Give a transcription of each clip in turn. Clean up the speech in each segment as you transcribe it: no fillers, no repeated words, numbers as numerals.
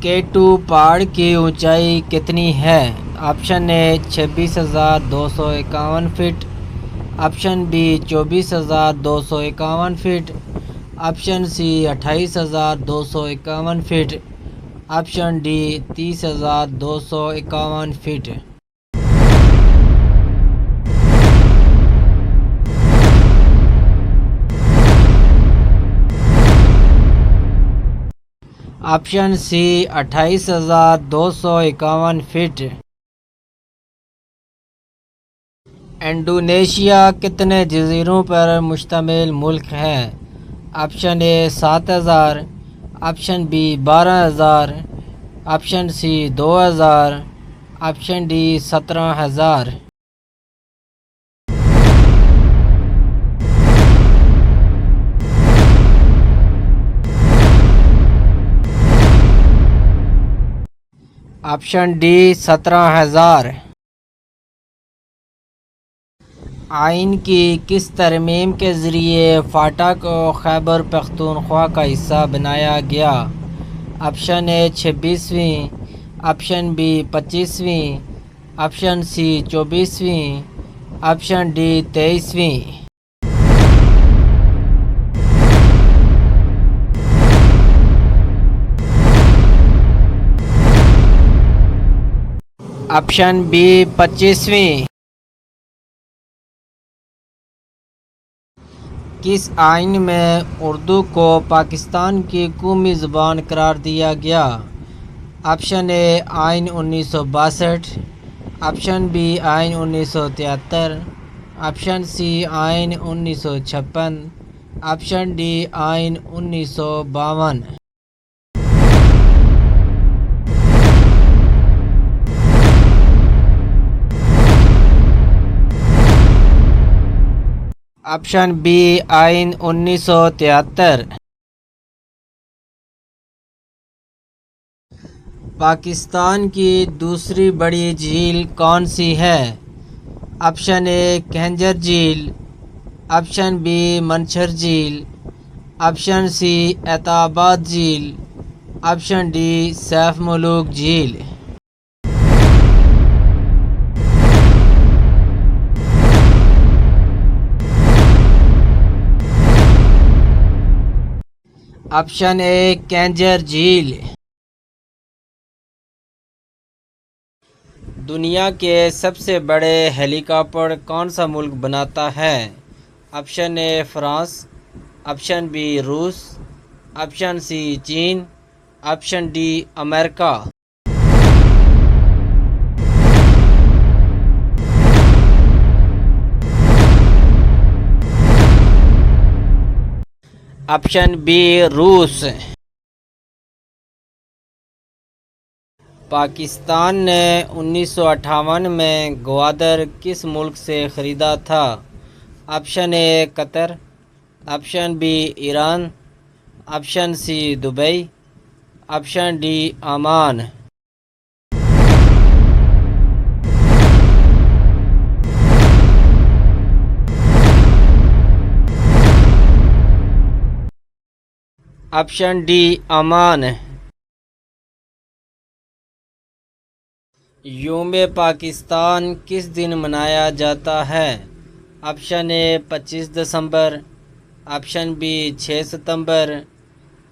K2 पहाड़ की ऊंचाई कितनी है? Option A 26,251 feet, option B 24,251 feet, option C 28,251 feet, option D 30,251 feet. Option C 28,251 feet. Indonesia कितने जज़ीरों पर मुश्तमिल मुल्क है? Option A 7,000, option B 12,000, option C 2,000, option D 17,000। Option D 17,000। आइन की किस तरमीम के ज़रिए फाटा को खैबर पख्तूनख्वा का हिस्सा बनाया गया? ऑप्शन ए 26वीं, ऑप्शन बी 25वीं, ऑप्शन सी 24वीं, ऑप्शन डी 23वीं। ऑप्शन बी 25वीं। किस आइन में उर्दू को पाकिस्तान की कौमी ज़बान करार दिया गया? ऑप्शन ए आइन 1962, ऑप्शन बी आइन 1973, ऑप्शन सी आइन 1956, ऑप्शन डी आइन 1952। ऑप्शन बी आइन 1973। पाकिस्तान की दूसरी बड़ी झील कौन सी है? ऑप्शन ए खंजर झील, ऑप्शन बी मनसर झील, ऑप्शन सी एताबाद झील, ऑप्शन डी सैफ मलूक झील। ऑप्शन ए खंजर झील। दुनिया के सबसे बड़े हेलीकॉप्टर कौन सा मुल्क बनाता है? Option A France, option B रूस, ऑप्शन सी चीन, option D America. Option B रूस। पाकिस्तान ने 1958 में ग्वादर किस मुल्क से ख़रीदा था? Option A Qatar, option B Iran, option C Dubai, option D Oman. Option D Oman. यूम पाकिस्तान किस दिन मनाया जाता है? ऑप्शन ए 25 दिसंबर, ऑप्शन बी 6 सितंबर,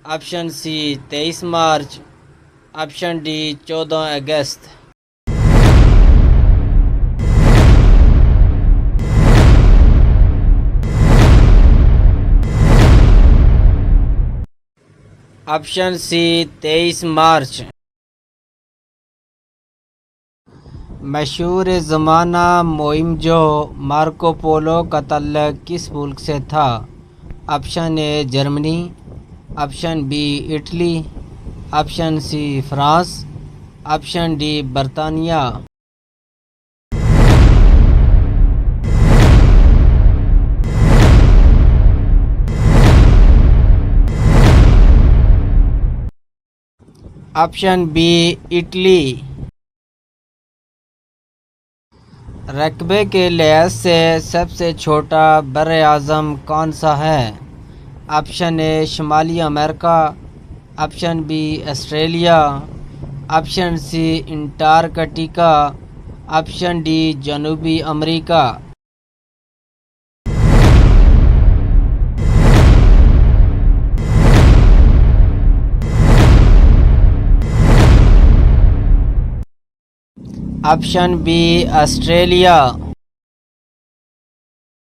ऑप्शन सी 23 मार्च, ऑप्शन डी 14 अगस्त। ऑप्शन सी 23 मार्च। मशहूर ज़माना मुहिम जो मार्को पोलो का तल्लुक़ किस मुल्क से था? Option A Germany, option B Italy, option C France, option D बरतानिया। Option B Italy. रकबे के लिहाज से सबसे छोटा बर्र आज़म कौन सा है? ऑप्शन ए शुमाली America, option B Australia, option C Antarctica, option D जनूबी अमेरिका। Option B Australia.